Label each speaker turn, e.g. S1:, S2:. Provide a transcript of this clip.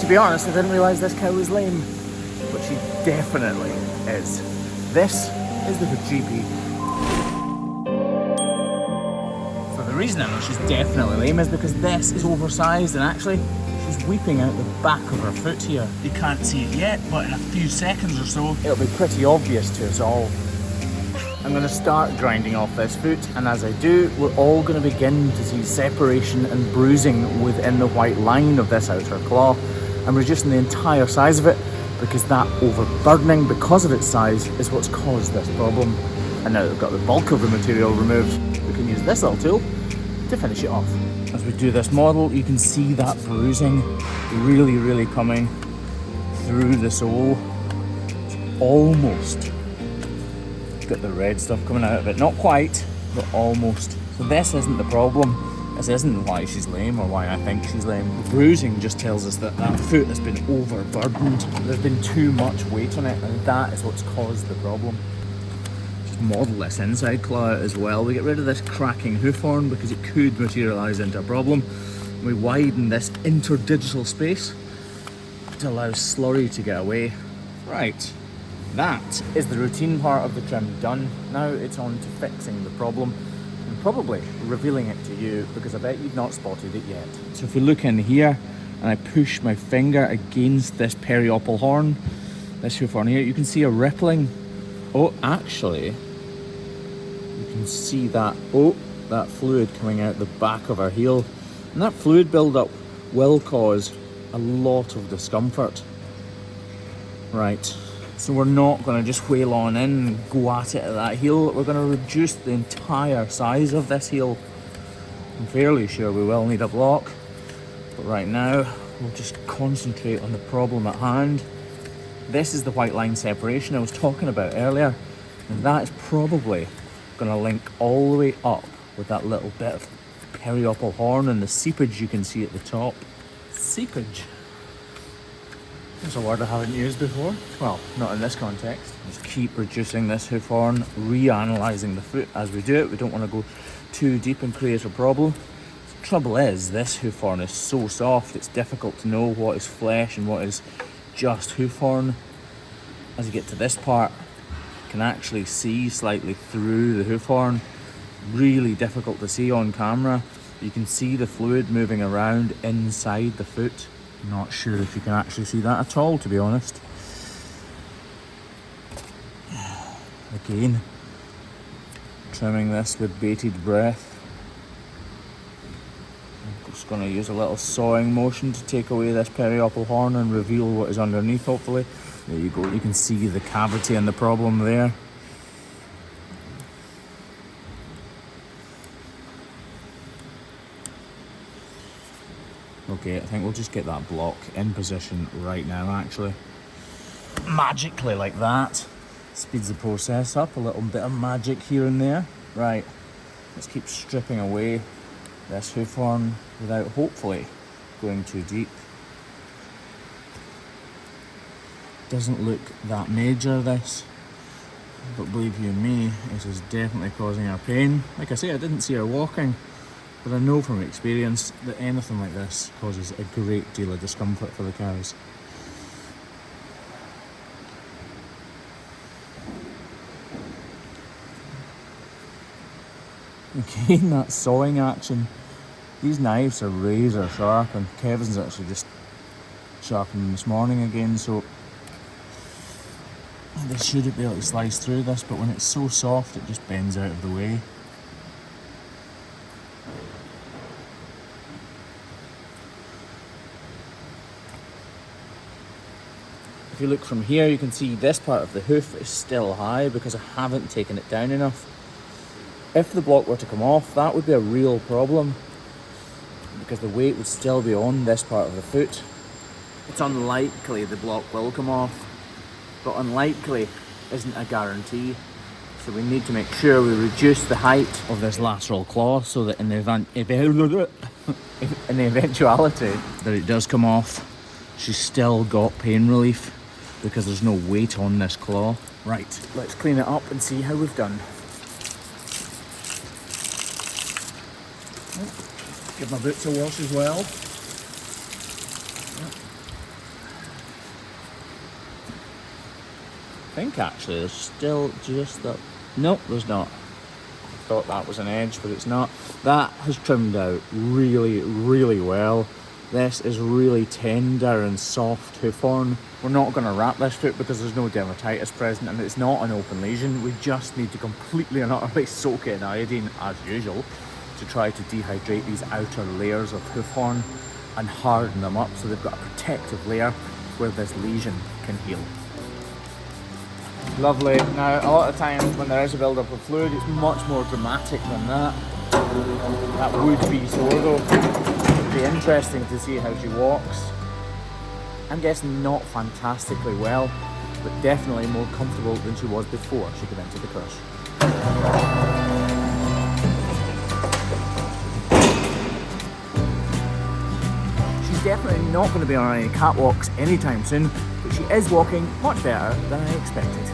S1: To be honest, I didn't realise this cow was lame, but she definitely is. This is the Hoof GP. So the reason I know she's definitely lame is because this is oversized, and actually she's weeping out the back of her foot here. You can't see it yet, but in a few seconds or so, it'll be pretty obvious to us all. I'm going to start grinding off this foot, and as I do, we're all going to begin to see separation and bruising within the white line of this outer claw. I'm reducing the entire size of it because that overburdening, because of its size, is what's caused this problem. And now that we've got the bulk of the material removed, we can use this little tool to finish it off. As we do this model, you can see that bruising really coming through the sole. It's almost got the red stuff coming out of it. Not quite, but almost. So this isn't the problem. This isn't why she's lame or why I think she's lame. The bruising just tells us that that foot has been overburdened. There's been too much weight on it, and that is what's caused the problem. Just model this inside claw out as well. We get rid of this cracking hoof horn because it could materialise into a problem. We widen this interdigital space to allow slurry to get away. Right, that is the routine part of the trim done. Now it's on to fixing the problem and probably revealing it to you, because I bet you've not spotted it yet. So if we look in here and I push my finger against this periopal horn, this hoof horn here, you can see a rippling. Oh, actually, you can see that, that fluid coming out the back of our heel. And that fluid buildup will cause a lot of discomfort. Right, so we're not going to just whale on in and go at it at that heel. We're going to reduce the entire size of this heel. I'm fairly sure we will need a block, but right now we'll just concentrate on the problem at hand. This is the white line separation I was talking about earlier, and that is probably going to link all the way up with that little bit of periopal horn and the seepage you can see at the top. Seepage? That's a word I haven't used before. Well, not in this context. Just keep reducing this hoof horn, reanalyzing the foot as we do it. We don't want to go too deep and create a problem. The trouble is, this hoof horn is so soft, it's difficult to know what is flesh and what is just hoof horn. As you get to this part, you can actually see slightly through the hoof horn. Really difficult to see on camera. You can see the fluid moving around inside the foot. Not sure if you can actually see that at all, to be honest. Again, trimming this with bated breath. I'm just going to use a little sawing motion to take away this periopal horn and reveal what is underneath, hopefully. There you go, you can see the cavity and the problem there. Okay, I think we'll just get that block in position right now, actually. Magically like that. Speeds the process up, a little bit of magic here and there. Right, let's keep stripping away this hoof horn without hopefully going too deep. Doesn't look that major, this, but believe you me, it is definitely causing her pain. Like I say, I didn't see her walking, but I know from experience that anything like this causes a great deal of discomfort for the cows. Again, that sawing action. These knives are razor sharp, and Kevin's actually just sharpened them this morning again, so they shouldn't be able to slice through this, but when it's so soft it just bends out of the way. If you look from here, you can see this part of the hoof is still high because I haven't taken it down enough. If the block were to come off, that would be a real problem because the weight would still be on this part of the foot. It's unlikely the block will come off, but unlikely isn't a guarantee. So we need to make sure we reduce the height of this lateral claw so that in the eventuality that it does come off, she's still got pain relief because there's no weight on this claw. Right, let's clean it up and see how we've done. Give my boots a wash as well. think actually there's still just that. Nope, there's not. Thought that was an edge, but it's not. That has trimmed out really, really well. This is really tender and soft hoof horn. We're not going to wrap this foot because there's no dermatitis present and it's not an open lesion. We just need to completely and utterly soak it in iodine as usual to try to dehydrate these outer layers of hoof horn and harden them up so they've got a protective layer where this lesion can heal. Lovely. Now, a lot of times when there is a build-up of fluid, it's much more dramatic than that. That would be sore though. It'd be interesting to see how she walks. I'm guessing not fantastically well, but definitely more comfortable than she was before she came into the crush. She's definitely not going to be on any catwalks anytime soon, but she is walking much better than I expected.